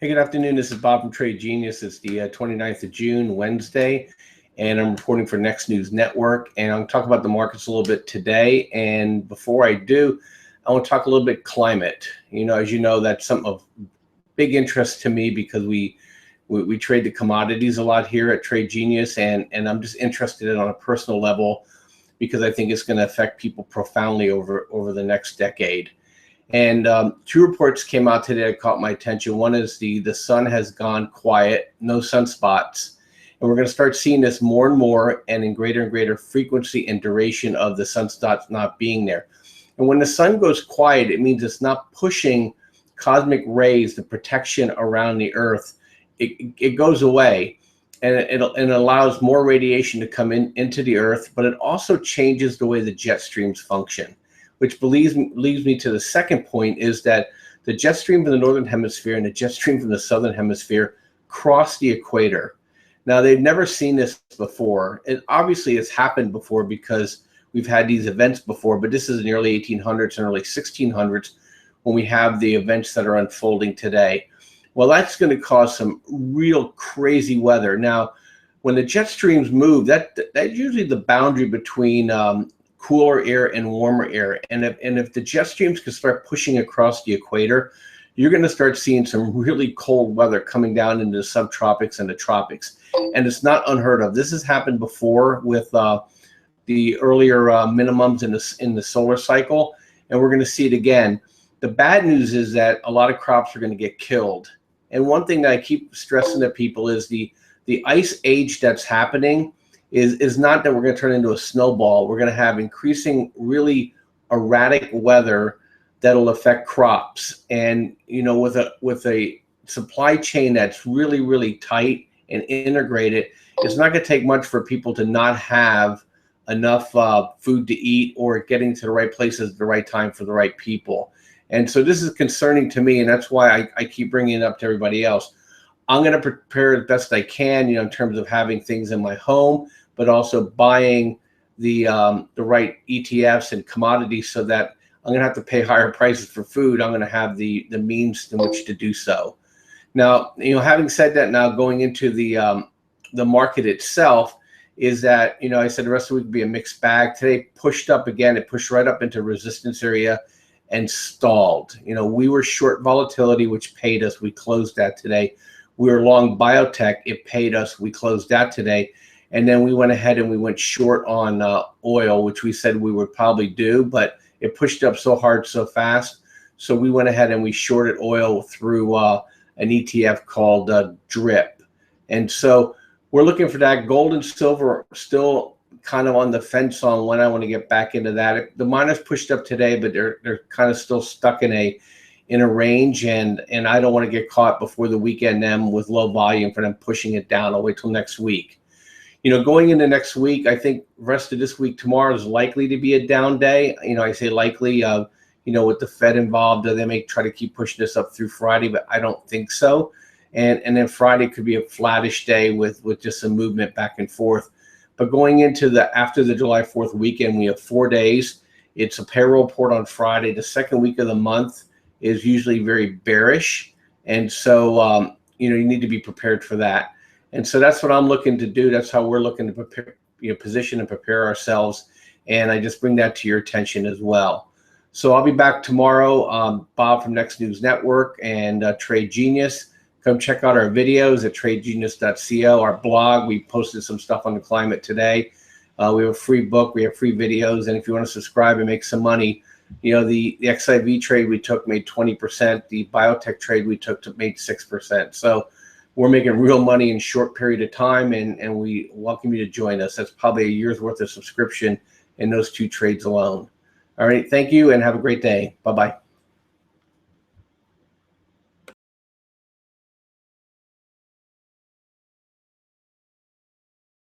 Hey, good afternoon. This is Bob from Trade Genius. It's the 29th of June, Wednesday, and I'm reporting for Next News Network. And I'll talk about the markets a little bit today. And before I do, I want to talk a little bit climate. As you know, that's something of big interest to me because we trade the commodities a lot here at Trade Genius, and I'm just interested in it on a personal level because I think it's going to affect people profoundly over the next decade. And two reports came out today that caught my attention. One is the sun has gone quiet, no sunspots. And we're going to start seeing this more and more and in greater and greater frequency and duration of the sunspots not being there. And when the sun goes quiet, it means it's not pushing cosmic rays, the protection around the earth. It goes away, and it allows more radiation to come into the earth, but it also changes the way the jet streams function. Which leads me to the second point, is that the jet stream from the northern hemisphere and the jet stream from the southern hemisphere cross the equator. Now, they've never seen this before. It obviously has happened before because we've had these events before, but this is in the early 1800s and early 1600s when we have the events that are unfolding today. Well, that's going to cause some real crazy weather. Now, when the jet streams move, that's usually the boundary between cooler air and warmer air. And if the jet streams can start pushing across the equator, you're going to start seeing some really cold weather coming down into the subtropics and the tropics. And it's not unheard of. This has happened before with the earlier minimums in the solar cycle, and we're going to see it again. The bad news is that a lot of crops are going to get killed. And one thing that I keep stressing to people is the ice age that's happening is not that we're going to turn into a snowball. We're going to have increasing, really erratic weather that'll affect crops. And with a supply chain that's really, really tight and integrated, it's not going to take much for people to not have enough food to eat or getting to the right places at the right time for the right people. And so this is concerning to me, and that's why I keep bringing it up to everybody else. I'm going to prepare as best I can, in terms of having things in my home, but also buying the right ETFs and commodities so that I'm going to have to pay higher prices for food. I'm going to have the means in which to do so. Now, having said that, now going into the market itself, is that, I said the rest of the week would be a mixed bag. Today pushed up again. It pushed right up into resistance area and stalled. We were short volatility, which paid us. We closed that today. We were long biotech. It paid us. We closed that today. And then we went ahead and we went short on oil, which we said we would probably do, but it pushed up so hard so fast. So we went ahead and we shorted oil through an ETF called DRIP. And so we're looking for that. Gold and silver still kind of on the fence on when I want to get back into that. The miners pushed up today, but they're kind of still stuck in a range, and I don't want to get caught before the weekend them with low volume for them pushing it down. I'll wait till next week. Going into next week, I think rest of this week, tomorrow is likely to be a down day. I say likely, with the Fed involved, they may try to keep pushing this up through Friday, but I don't think so. And then Friday could be a flattish day with just some movement back and forth. But going into after the July 4th weekend, we have 4 days. It's a payroll report on Friday. The second week of the month is usually very bearish. And so, you need to be prepared for that. And so that's what I'm looking to do. That's how we're looking to prepare, position and prepare ourselves. And I just bring that to your attention as well. So I'll be back tomorrow. Bob from Next News Network and Trade Genius. Come check out our videos at tradegenius.co, our blog. We posted some stuff on the climate today. We have a free book. We have free videos. And if you want to subscribe and make some money, the XIV trade we took made 20%. The biotech trade we took made 6%. So we're making real money in a short period of time, and we welcome you to join us. That's probably a year's worth of subscription in those two trades alone. All right, thank you, and have a great day. Bye-bye.